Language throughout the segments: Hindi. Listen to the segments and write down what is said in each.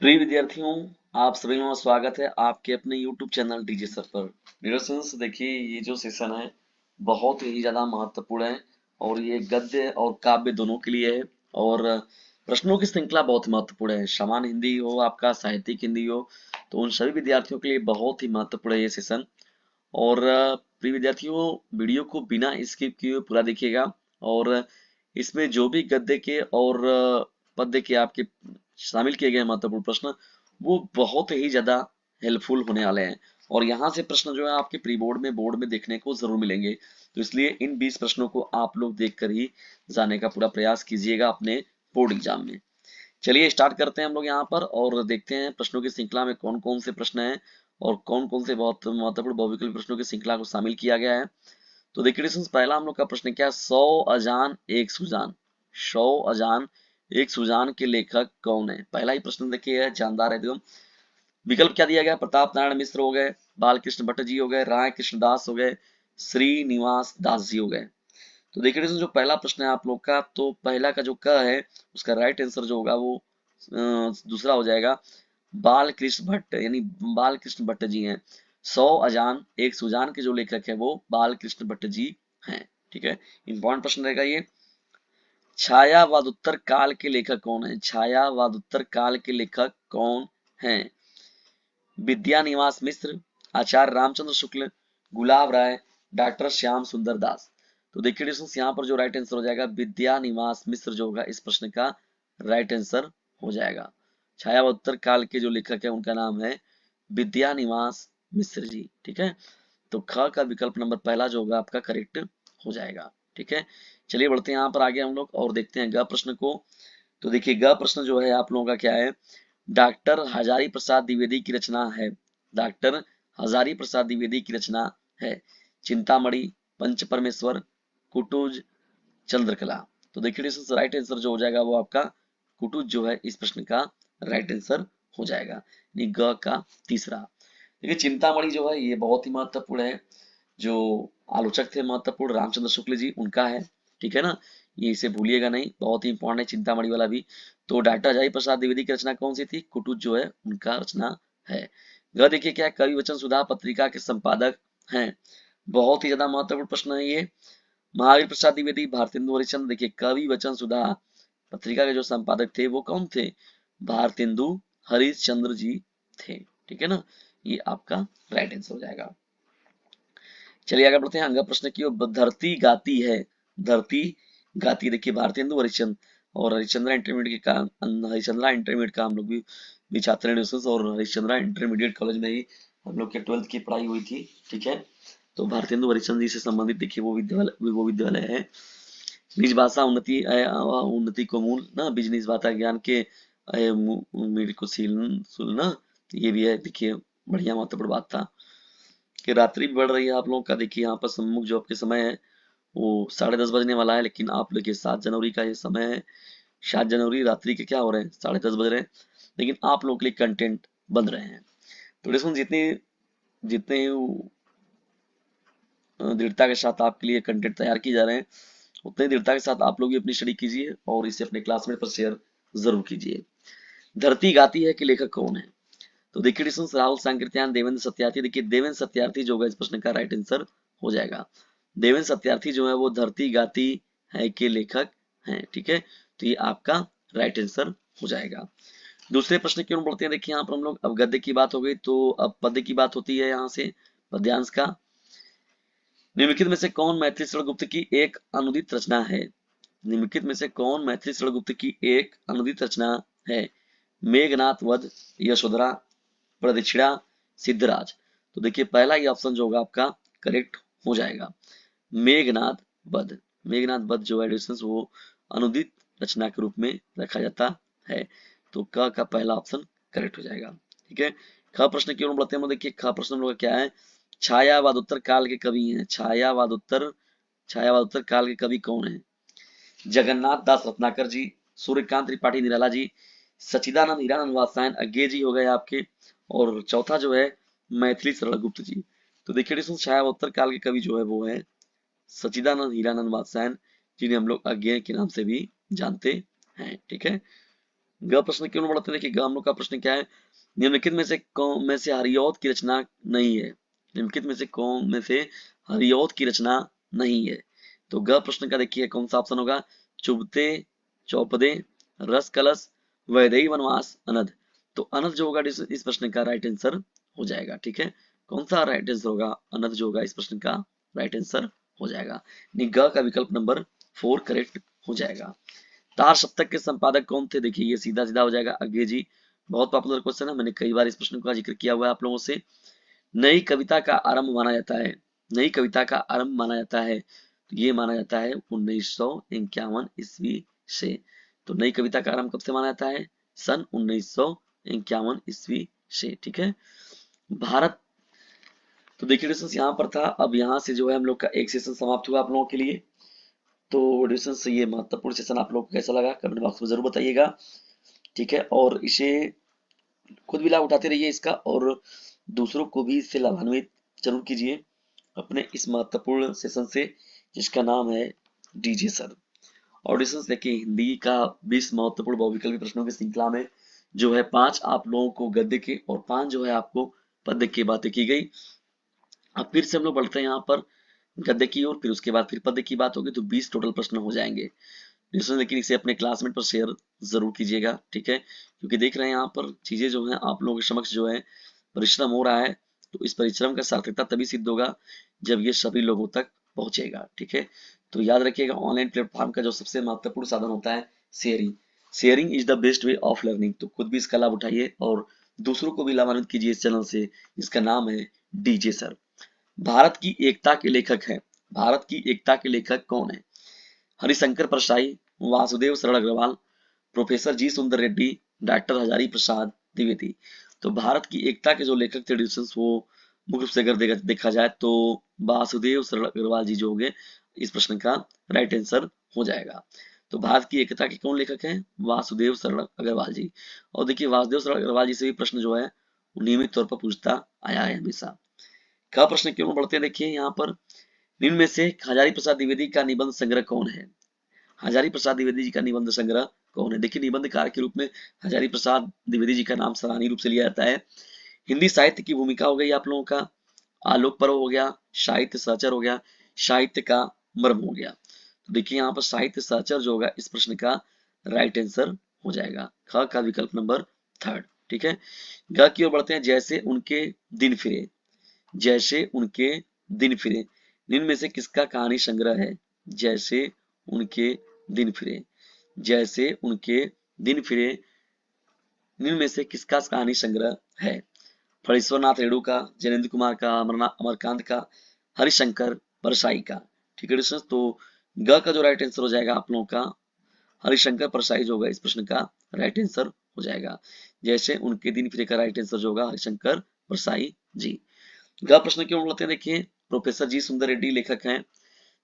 प्रिय विद्यार्थियों, आप सभी का स्वागत है आपके अपने YouTube चैनल डीजे सर पर। डियर स्टूडेंट्स, देखिए ये जो सेशन है बहुत ही ज्यादा महत्वपूर्ण है और ये गद्य और काव्य दोनों के लिए है। और प्रश्नों की श्रृंखला बहुत महत्वपूर्ण है। सामान्य हिंदी हो, आपका साहित्यिक हिंदी हो, तो उन सभी विद्यार्थियों के लिए बहुत ही महत्वपूर्ण है ये सेशन। और प्रिय विद्यार्थियों, वीडियो को बिना स्किप किए हुए पूरा देखिएगा। और इसमें जो भी गद्य के और पद्य के आपके शामिल किए गए महत्वपूर्ण प्रश्न, वो बहुत ही ज्यादा हेल्पफुल होने वाले हैं। और यहाँ से प्रश्न जो है आपके प्री बोर्ड में देखने को जरूर मिलेंगे। तो इसलिए इन 20 प्रश्नों को आप लोग देखकर ही जाने का पूरा प्रयास कीजिएगा अपने बोर्ड एग्जाम में। चलिए स्टार्ट करते हैं हम लोग यहाँ पर और देखते हैं प्रश्नों की श्रृंखला में कौन कौन से प्रश्न हैं और कौन कौन से बहुत महत्वपूर्ण बहुविकल्पी प्रश्नों की श्रृंखला को शामिल किया गया है। तो देखिए स्टूडेंट्स, पहला हम लोग का प्रश्न क्या है? 100 अजान एक सुजान। 100 अजान एक सुजान के लेखक कौन है? पहला ही प्रश्न देखिए, जानदार है एकदम। विकल्प क्या दिया गया? प्रताप नारायण मिश्र हो गए, बालकृष्ण भट्ट जी हो गए, राय कृष्णदास हो गए, श्रीनिवास दास जी हो गए। तो देखिए दोस्तों, जो पहला प्रश्न है आप लोग का, तो पहला का जो क है उसका राइट आंसर जो होगा वो दूसरा हो जाएगा। बाल कृष्ण भट्ट, यानी बाल कृष्ण भट्ट जी हैं। 100 अजान एक सुजान के जो लेखक है वो बाल कृष्ण भट्ट जी हैं। ठीक है, इंपॉर्टेंट प्रश्न रहेगा ये। छायावादोत्तर काल के लेखक कौन है? छायावादोत्तर काल के लेखक कौन है? विद्यानिवास मिश्र, आचार्य रामचंद्र शुक्ल, गुलाब राय, डॉक्टर श्याम सुंदर दास। तो देखिए दोस्तों, यहाँ पर जो राइट आंसर हो जाएगा विद्यानिवास मिश्र जो होगा इस प्रश्न का राइट आंसर हो जाएगा। छायावोत्तर काल के जो लेखक है उनका नाम है विद्यानिवास मिश्र जी। ठीक है, तो ख का विकल्प नंबर पहला जो होगा आपका करेक्ट हो जाएगा। ठीक है, चलिए बढ़ते हैं यहाँ पर आगे हम लोग और देखते हैं ग प्रश्न को। तो देखिए ग प्रश्न जो है आप लोगों का क्या है? डॉक्टर हजारी प्रसाद द्विवेदी की रचना है। डॉक्टर हजारी प्रसाद द्विवेदी की रचना है चिंतामणि, पंच परमेश्वर, कुटुज, चंद्रकला। तो देखिए राइट आंसर जो हो जाएगा वो आपका कुटुज जो है इस प्रश्न का राइट आंसर हो जाएगा, यानी ग का तीसरा। देखिए चिंतामणि जो है ये बहुत ही महत्वपूर्ण है। जो आलोचक थे महत्वपूर्ण रामचंद्र शुक्ल जी, उनका है। ठीक है ना, ये इसे भूलिएगा नहीं, बहुत ही इंपॉर्टेंट है चिंतामणि वाला भी। तो डॉक्टर हजारी प्रसाद द्विवेदी की रचना कौन सी थी? कुटुज जो है उनका रचना है। ग देखिए क्या है? कवि वचन सुधा पत्रिका के संपादक हैं। बहुत ही ज्यादा महत्वपूर्ण प्रश्न है ये। महावीर प्रसाद द्विवेदी, भारतेंदु हरिश्चंद्र। देखिए कवि वचन सुधा पत्रिका के जो संपादक थे वो कौन थे? भारतेंदु हरिश्चंद्र जी थे। ठीक है ना, ये आपका राइट आंसर हो जाएगा। चलिए आगे बढ़ते हैं अगला प्रश्न की ओर। धरती गाती है, धरती गाती। देखिए भारतेंदु हरिश्चंद्र और हरिश्चंद्रा इंटरमीडिएट का, हरिश्चंद्रा इंटरमीडिएट का हम लोग भी छात्र हैं दोस्तों, और हरिश्चंद्रा इंटरमीडिएट कॉलेज में ही हम लोग के 12th की पढ़ाई हुई थी। ठीक है, तो भारतेंदु हरिश्चंद्र जी से संबंधित देखिए वो विद्यालय है। निज भाषा उन्नति उन्नति को मूल ना, बीज निज भाषा ज्ञान के मेरे को सील ना, ये भी है। देखिए बढ़िया महत्वपूर्ण बात था कि रात्रि भी बढ़ रही है आप लोगों का। देखिए यहाँ पर सम्मुख जो आपके समय है वो 10:30 बजने वाला है, लेकिन आप देखिए 7 जनवरी का ये समय है। 7 जनवरी रात्रि के क्या हो रहे हैं? 10:30 बज रहे हैं, लेकिन आप लोगों के लिए कंटेंट बन रहे हैं। तो लिसुन जितनी जितने दृढ़ता के साथ आपके लिए कंटेंट तैयार किए जा रहे हैं, उतनी दृढ़ता के साथ आप लोग भी अपनी स्टडी कीजिए और इसे अपने क्लासमेट पर शेयर जरूर कीजिए। धरती गाती है कि लेखक कौन है? तो देखिए डिस्टेंस राहुल सांकृत्यायन, देवेंद्र सत्यार्थी। देखिए देवेंद्र सत्यार्थी जो होगा इस प्रश्न का राइट आंसर हो जाएगा। देवेंद्र सत्यार्थी जो है वो धरती गाती है के लेखक हैं। ठीक है, तो ये आपका राइट आंसर हो जाएगा। दूसरे प्रश्न की ओर बढ़ते हैं। देखिए यहाँ पर हम लोग, अब गद्य की बात हो गई तो अब पद्य की बात होती है। यहाँ से पद्यांश का, निम्नलिखित में से कौन मैथिली शरण गुप्त की एक अनुदित रचना है? निम्नलिखित में से कौन मैथिली शरण गुप्त की एक अनुदित रचना है? मेघनाथ वध, यशोधरा, प्रदक्षिणा, सिद्धराज। तो देखिए पहला ही ऑप्शन जो होगा आपका करेक्ट हो जाएगा, मेघनाथ वध। मेघनाथ वध जो एडिशंस वो अनुदित रचना के रूप में रखा जाता है। तो क का पहला ऑप्शन करेक्ट हो जाएगा। ठीक है, ख प्रश्न की ओर बढ़ते हैं। देखिए ख प्रश्न हम लोग का क्या है? छायावादोत्तर काल के कवि हैं। छायावादोत्तर काल के कवि कौन है? जगन्नाथ दास रत्नाकर जी, सूर्यकांत त्रिपाठी निराला जी, सचिदानंद हीरानंद वात्स्यायन अज्ञे जी हो गए आपके, और चौथा जो है मैथिली शरण गुप्त जी। तो देखिए इसमें छायावोत्तर काल के कवि जो है वो है सचिदानंद हीरानंद वात्स्यायन, जिन्हें हम लोग अज्ञेय के नाम से भी जानते हैं। ठीक है, ग प्रश्न क्यों बढ़ते हैं? देखिए ग हम लोग का प्रश्न क्या है, निम्नलिखित में से कौन में से हरिऔध की रचना नहीं है? निम्नलिखित में से कौन में से हरिऔध की रचना नहीं है? तो ग प्रश्न का देखिए कौन सा ऑप्शन होगा, चुबते, चौपदे, रस कलश, वैदेही वनवास, अनध। तो अनध जो होगा इस प्रश्न का राइट आंसर हो जाएगा। ठीक है, कौन सा राइट आंसर होगा? अनध जो होगा इस प्रश्न का राइट आंसर हो जाएगा। ग का विकल्प नंबर 4 करेक्ट हो जाएगा। तार सप्तक के संपादक कौन थे? देखिए ये सीधा सीधा हो जाएगा, अज्ञे जी। बहुत पॉपुलर क्वेश्चन है, मैंने कई बार इस प्रश्न का जिक्र किया हुआ है आप लोगों से। नई कविता का आरंभ माना जाता है, नई कविता का आरंभ माना जाता है, तो ये माना जाता है 1951 ईस्वी से। तो नई कविता का आरंभ कब से माना जाता है? सन 1951 ईस्वी से। ठीक है, भारत। तो देखिए डिस्टेंस यहाँ पर था, अब यहाँ से जो है हम लोग का एक सेशन समाप्त हुआ आप लोगों के लिए। तो डिस्टेंस से ये महत्वपूर्ण सेशन आप लोग को कैसा लगा कमेंट बॉक्स में जरूर बताइएगा। ठीक है, और इसे खुद भी लाभ उठाते रहिए इसका, और दूसरों को भी इससे लाभान्वित जरूर कीजिए अपने इस महत्वपूर्ण सेशन से, जिसका नाम है डीजे सर। ऑडिशंस देखिए हिंदी का 20 महत्वपूर्ण बहुविकल्पी प्रश्नों की श्रृंखला में जो है 5 आप लोगों को गद्य के और 5 जो है आपको पद्य की बातें की गई। अब फिर से हम लोग बढ़ते हैं यहाँ पर गद्य की ओर, फिर उसके बाद फिर पद्य की बात होगी, तो 20 टोटल प्रश्न हो जाएंगे। लेकिन इसे अपने क्लासमेट पर शेयर जरूर कीजिएगा। ठीक है, क्योंकि देख रहे हैं यहाँ पर चीजें जो है आप लोगों के समक्ष जो है परिश्रम हो रहा है, तो इस परिश्रम का सार्थकता तभी सिद्ध होगा जब ये सभी लोगों तक पहुंचेगा। ठीक है, तो याद रखिएगा ऑनलाइन प्लेटफॉर्म का जो सबसे महत्वपूर्ण साधन होता है sharing. Sharing is the best way of learning. तो खुद भी इसका लाभ उठाइए और दूसरों को भी लाभान्वित कीजिए इस चैनल से, जिसका नाम है डीजे सर। भारत की एकता के लेखक हैं, भारत की एकता के लेखक कौन है? हरिशंकर परसाई, वासुदेव शरण अग्रवाल, प्रोफेसर जी सुंदर रेड्डी, डॉक्टर हजारी प्रसाद द्विवेदी। तो भारत की एकता के जो लेखक थे डिस्टेंस वो मुख्य रूप से अगर देखा जाए तो वासुदेव शरण अग्रवाल जी जो होंगे इस प्रश्न का राइट आंसर हो जाएगा। तो भारत की एकता के कौन लेखक हैं? वासुदेव शरण अग्रवाल जी। और देखिए वासुदेव शरण अग्रवाल जी से भी प्रश्न जो है नियमित तौर पर पूछता आया है हमेशा। का प्रश्न क्यों बढ़ते हैं? देखिए यहाँ पर निम्न में से हजारी प्रसाद द्विवेदी का निबंध संग्रह कौन है? हजारी प्रसाद द्विवेदी जी का निबंध संग्रह कौन है? देखिए निबंधकार के रूप में हजारी प्रसाद द्विवेदी जी का नाम सराहनीय रूप से लिया जाता है। हिंदी साहित्य की भूमिका हो गई आप लोगों का, आलोक पर्व हो गया, साहित्य सहचर हो गया, साहित्य का मर्म हो गया। तो देखिए यहाँ पर साहित्य सहचर जो होगा इस प्रश्न का राइट आंसर हो जाएगा, ख का विकल्प नंबर 3। ठीक है, ग की ओर बढ़ते हैं। जैसे उनके दिन फिरे, जैसे उनके दिन फिरे निम्न में से किसका कहानी संग्रह है? जैसे उनके दिन फिरे, जैसे उनके दिन फिरे निम्न में से किसका कहानी संग्रह है? फणीश्वर नाथ रेणु का, जैनेन्द्र कुमार का, अमरकांत का, हरिशंकर परसाई का। ठीक है दोस्तों, तो ग का जो राइट आंसर हो जाएगा आप लोगों का हरिशंकर परसाई जो होगा इस प्रश्न का राइट आंसर हो जाएगा। जैसे उनके दिन फिरे का राइट आंसर जो होगा हरिशंकर परसाई जी। ग प्रश्न क्यों बोलते हैं? देखिए प्रोफेसर जी सुंदर रेड्डी लेखक हैं।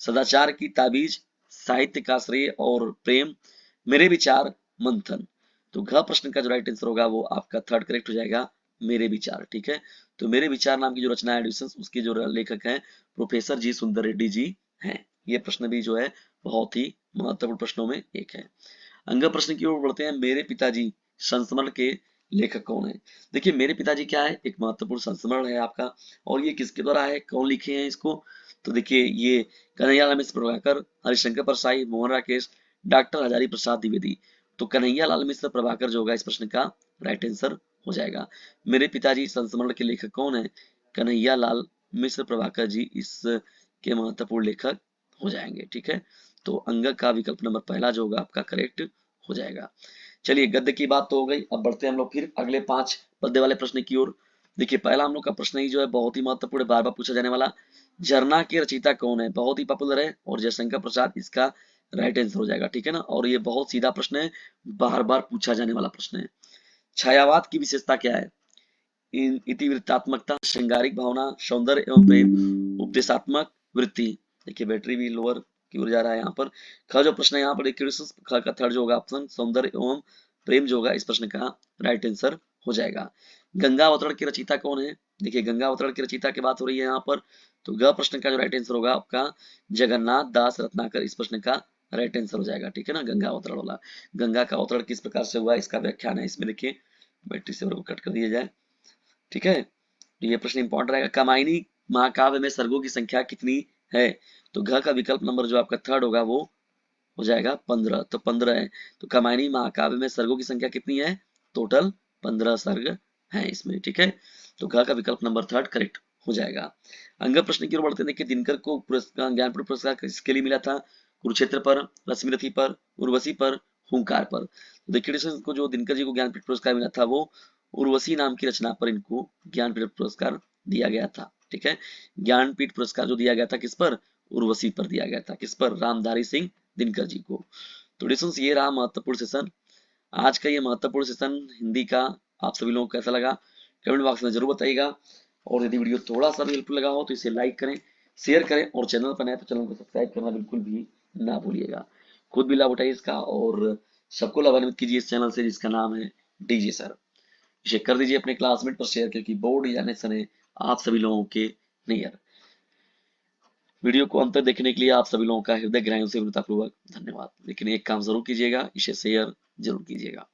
सदाचार की ताबीज, साहित्य का श्रेय और प्रेम, मेरे विचार, मंथन। तो घ प्रश्न का जो राइट आंसर होगा वो आपका 3rd करेक्ट हो जाएगा, मेरे विचार। ठीक है, तो मेरे विचार नाम की जो रचना है एडिशंस उसके जो लेखक हैं प्रोफेसर जी सुंदर रेड्डी जी हैं। ये प्रश्न भी जो है बहुत ही महत्वपूर्ण प्रश्नों में एक है। अंग प्रश्न की ओर बढ़ते हैं। मेरे पिताजी संस्मरण के लेखक कौन है? देखिए मेरे पिताजी क्या है, एक महत्वपूर्ण संस्मरण है आपका, और ये किसके द्वारा है, कौन लिखे हैं इसको? तो देखिए ये कन्हैयालाल मिश्र प्रभाकर, हरिशंकर परसाई, मोहन राकेश, डॉक्टर हजारी प्रसाद द्विवेदी। तो कन्हैयालाल मिश्र प्रभाकर जो होगा इस प्रश्न का राइट आंसर हो जाएगा। मेरे पिताजी संस्मरण के लेखक कौन है? कन्हैयालाल मिश्र प्रभाकर जी इस के महत्वपूर्ण लेखक हो जाएंगे। ठीक है, तो अंग का विकल्प नंबर पहला जो होगा आपका करेक्ट हो जाएगा। चलिए गद्य की बात तो हो गई, अब बढ़ते हैं हम लोग फिर अगले 5 पद्य वाले प्रश्न की ओर। देखिए पहला हम लोग का प्रश्न ही जो है बहुत ही महत्वपूर्ण, बार बार पूछा जाने वाला। झरना के रचयिता कौन है? बहुत ही पॉपुलर है और जयशंकर प्रसाद इसका राइट आंसर हो जाएगा। ठीक है ना, और ये बहुत सीधा प्रश्न है, बार बार पूछा जाने वाला प्रश्न है। छायावाद की विशेषता क्या है? इतिवृत्तात्मकता, श्रृंगारिक भावना, सौंदर्य एवं प्रेम, उपदेशात्मक वृत्ति। देखिए बैटरी भी लोअर की ओर जा रहा है यहाँ पर। ख जो प्रश्न है यहाँ पर देखिए ख का 3rd जो होगा ऑप्शन सौंदर्य एवं प्रेम जो होगा इस प्रश्न का राइट आंसर हो जाएगा। गंगा अवतरण की रचयिता कौन है? देखिए गंगा अवतरण की रचयिता की बात हो रही है यहाँ पर, तो ग प्रश्न का जो राइट आंसर होगा आपका जगन्नाथ दास रत्नाकर इस प्रश्न का राइट आंसर हो जाएगा, ठीक है ना, गंगा अवतरण वाला। गंगा का अवतरण किस प्रकार से हुआ, इसका व्याख्यान है इसमें, देखिए बैटरी सेवर को कट कर दिया जाए, ठीक है। तो ये प्रश्न इंपॉर्टेंट रहेगा। कामायनी महाकाव्य में सर्गों की संख्या कितनी है, तो घ का विकल्प नंबर जो आपका थर्ड होगा वो हो जाएगा 15, तो 15 है। तो कामायनी महाकाव्य में सर्गों की संख्या कितनी है, टोटल 15 सर्ग है इसमें, ठीक है। तो घ का विकल्प नंबर थर्ड करेक्ट हो जाएगा। अंग प्रश्न की ओर बढ़ते हैं। देखिए दिनकर को पुरस्कार, ज्ञानपीठ पुरस्कार किसके लिए मिला था, कुरुक्षेत्र पर, रश्मिरथी पर, उर्वशी पर, हुंकार पर। तो देखिए को जो दिनकर जी को ज्ञानपीठ पुरस्कार मिला था वो उर्वशी नाम की रचना पर इनको ज्ञानपीठ पुरस्कार दिया गया था, ठीक है। ज्ञानपीठ पुरस्कार जो दिया गया था किस पर, उर्वशी पर दिया गया था, किस पर, रामधारी सिंह दिनकर जी को। तो डिस्टेंस ये रहा महत्वपूर्ण सेशन, आज का ये महत्वपूर्ण सेशन हिंदी का। आप सभी लोगों को कैसा लगा कमेंट बॉक्स में जरूर बताइएगा, और यदि वीडियो थोड़ा सा भी हेल्पफुल लगा हो तो इसे लाइक करें, शेयर करें, और चैनल पर नए तो चैनल को सब्सक्राइब करना बिल्कुल भी ना भूलिएगा। खुद भी लाभ उठाइए इसका, और सबको लाभान्वित कीजिए इस चैनल से जिसका नाम है डीजे सर। इसे कर दीजिए अपने क्लासमेट पर शेयर, क्योंकि बोर्ड एग्जामिनेशन है आप सभी लोगों के नियर। वीडियो को अंत तक देखने के लिए आप सभी लोगों का हृदय गहराइयों से विनम्रतापूर्वक धन्यवाद। लेकिन एक काम जरूर कीजिएगा, इसे शेयर जरूर कीजिएगा।